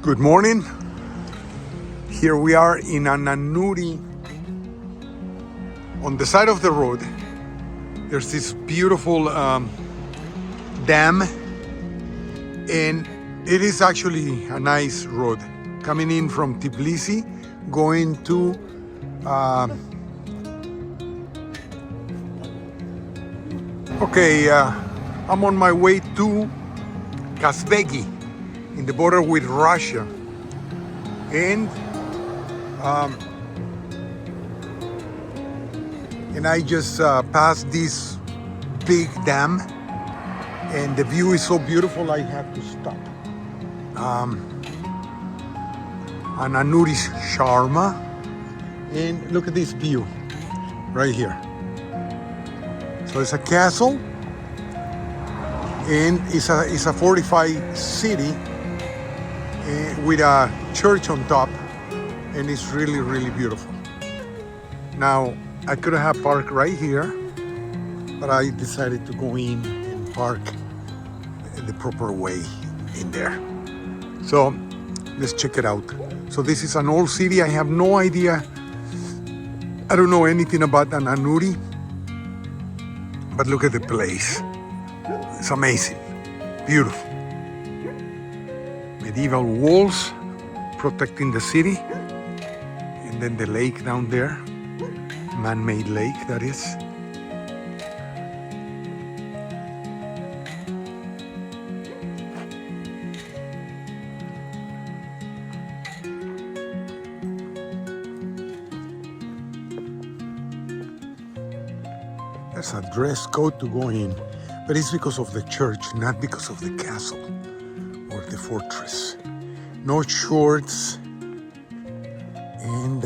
Good morning. Here we are in Ananuri. On the side of the road, there's this beautiful dam, and it is actually a nice road coming in from Tbilisi, going to I'm on my way to Kazbegi in the border with Russia, and I just passed this big dam, and the view is so beautiful I have to stop. Ananuri Sharma, and look at this view right here. So it's a castle, and it's a fortified city with a church on top, and it's really, really beautiful. Now, I could have parked right here, but I decided to go in and park the proper way in there. So let's check it out. So this is an old city. I have no idea. I don't know anything about Ananuri, but look at the place. It's amazing, beautiful. Medieval walls protecting the city, and then the lake down there, man-made lake that is. There's a dress code to go in, but it's because of the church, not because of the castle or the fortress. No shorts, and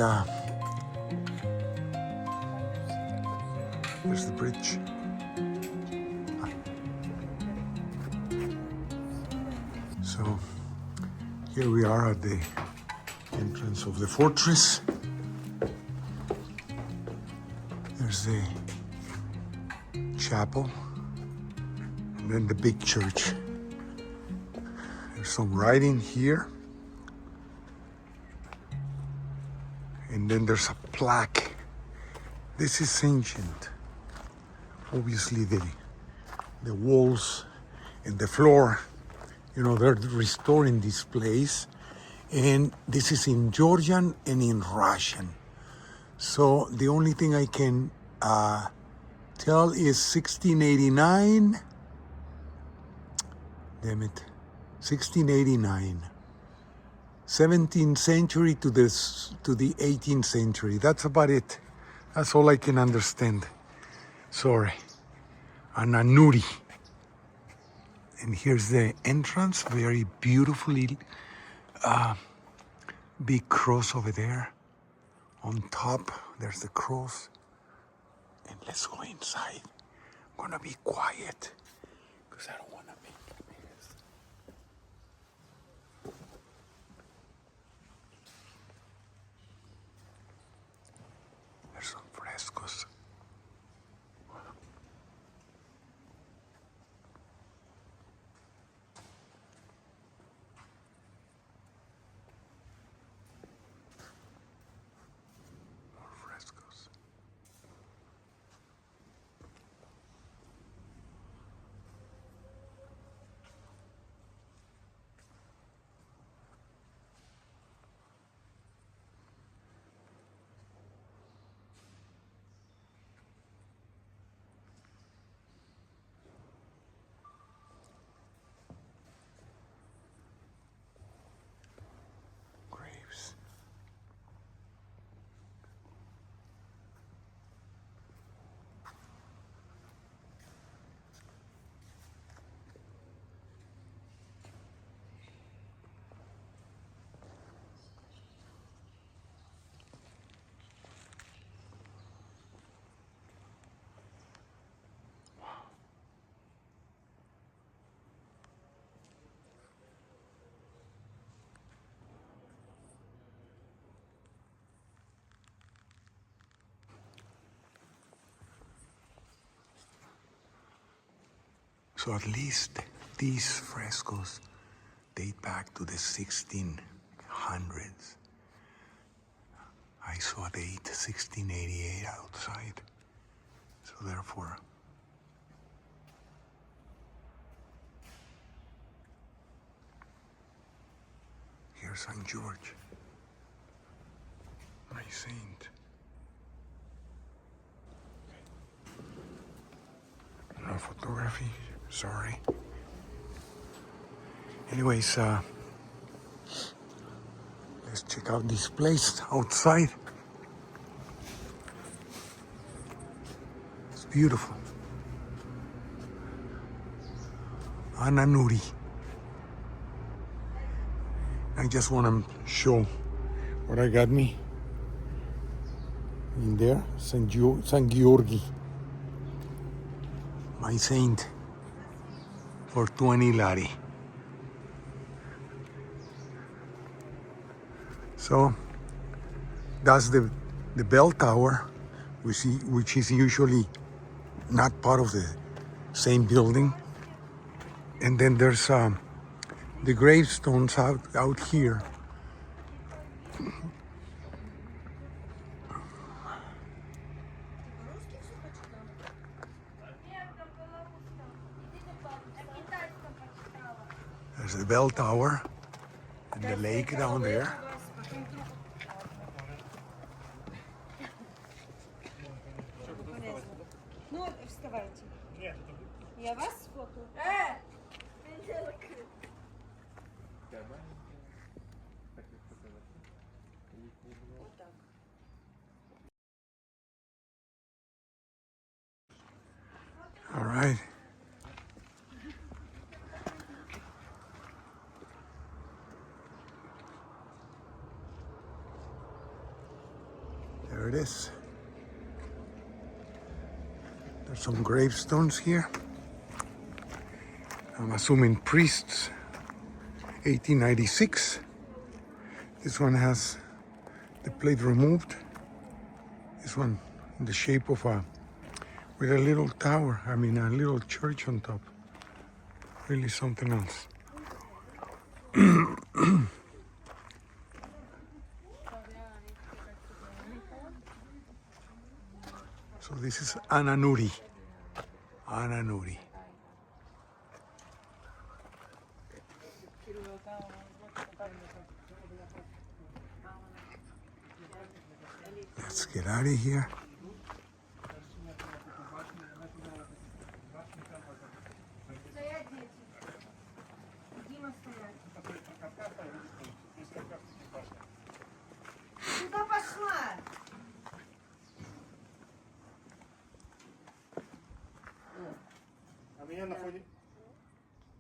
there's the bridge. So here we are at the entrance of the fortress. There's the chapel, and then the big church. There's some writing here, and then there's a plaque. This is ancient. Obviously the walls and the floor, they're restoring this place, and this is in Georgian and in Russian. So the only thing I can tell is 1689. Damn it. 1689. 17th century to the 18th century. That's about it. That's all I can understand. Sorry. Ananuri. And here's the entrance. Very beautifully big cross over there. On top, there's the cross. And let's go inside. I'm gonna be quiet because I don't want to make a mess. There's some frescoes. More frescoes. Graves. So at least these frescoes date back to the 1600s. I saw a date 1688 outside, so therefore here's St. George, my saint. No photography, sorry. Anyways, let's check out this place outside. It's beautiful. Ananuri. I just want to show what I got me in there. St. Georgi, my saint, for 20 lari. So that's the bell tower, which is usually not part of the same building. And then there's the gravestones out here. There's the bell tower and the lake down there. All right. There it is. There's some gravestones here. I'm assuming priests. 1896. This one has the plate removed. This one in the shape of with a little tower, a little church on top. Really something else. So this is Ananuri. Ananuri. Let's get out of here.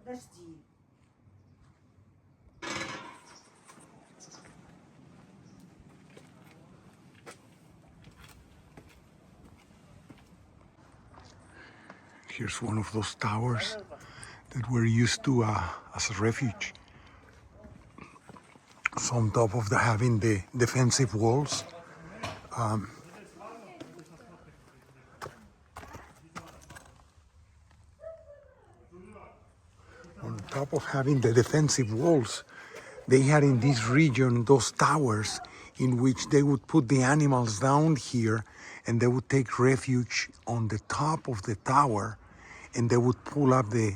Подожди. Here's one of those towers that were used to as a refuge. So on top of having the defensive walls, on top of having the defensive walls, they had in this region those towers in which they would put the animals down here and they would take refuge on the top of the tower, and they would pull up the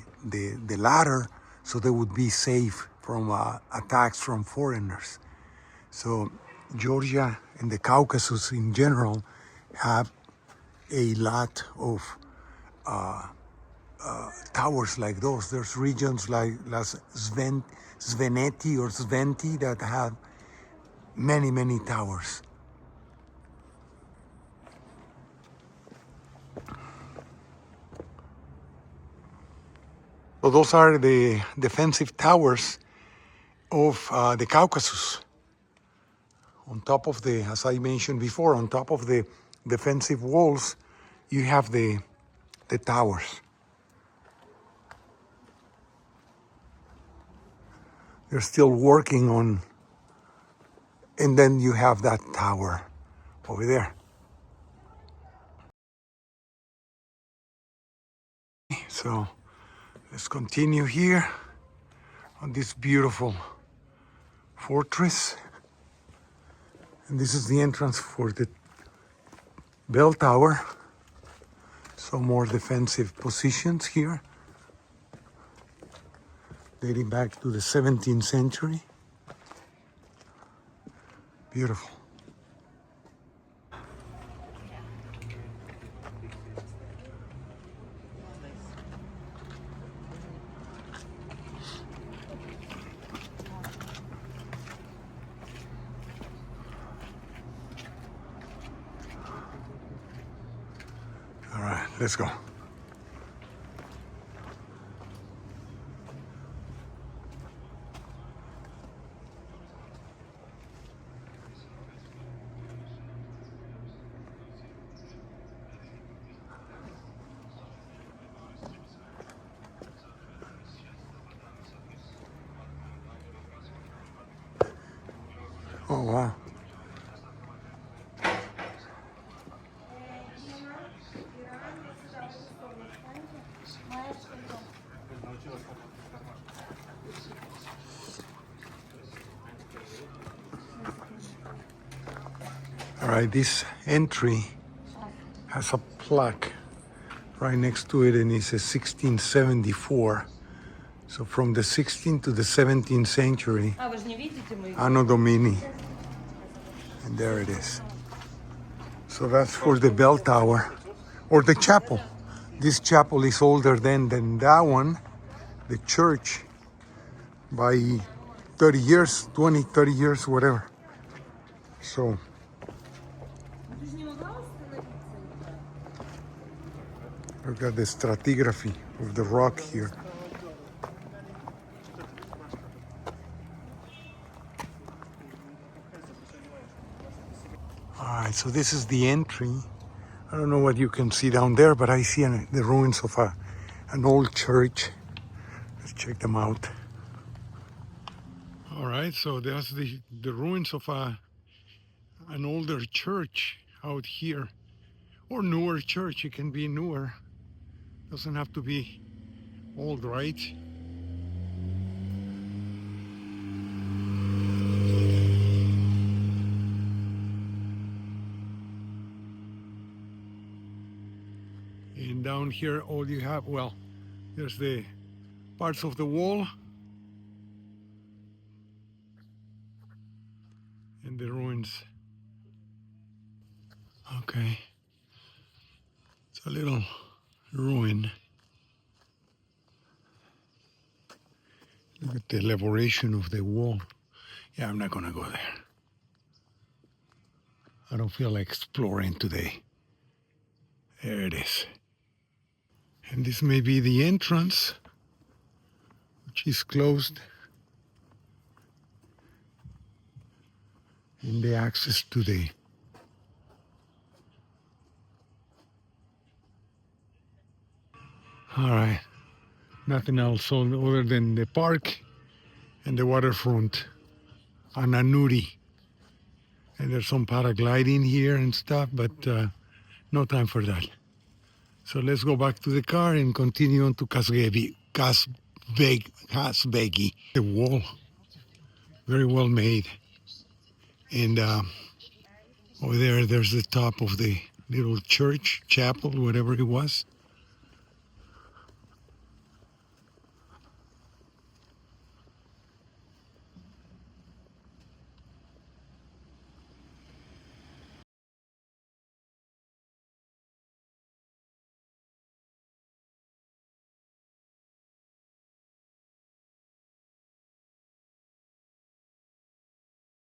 ladder so they would be safe from attacks from foreigners. So Georgia and the Caucasus in general have a lot of towers like those. There's regions like Sveneti or Sventi that have many, many towers. So those are the defensive towers of the Caucasus. On top of the, as I mentioned before, on top of the defensive walls, you have the towers. They're still working on, and then you have that tower over there. So let's continue here. on this beautiful fortress. And this is the entrance for the bell tower. Some more defensive positions here, dating back to the 17th century. Beautiful. All right, let's go. Oh, wow. All right, this entry has a plaque right next to it, and it says 1674. So from the 16th to the 17th century, Anno Domini. And there it is. So that's for the bell tower, or the chapel. This chapel is older than that one, the church, by 30 years, 20, 30 years, whatever. So look at the stratigraphy of the rock here. All right, so this is the entry. I don't know what you can see down there, but I see the ruins of an old church. Let's check them out. All right, so there's the ruins of an older church out here, or newer church. It can be newer. Doesn't have to be old, right? And down here, all you have, well, there's the parts of the wall and the ruins. Okay, it's a little ruin. Look at the elaboration of the wall. Yeah, I'm not gonna go there. I don't feel like exploring today. There it is. And this may be the entrance, which is closed. And the access to the all right. Nothing else other than the park and the waterfront. Ananuri. And there's some paragliding here and stuff, but no time for that. So let's go back to the car and continue on to Kasbegi. The wall, very well made. And over there's the top of the little church, chapel, whatever it was.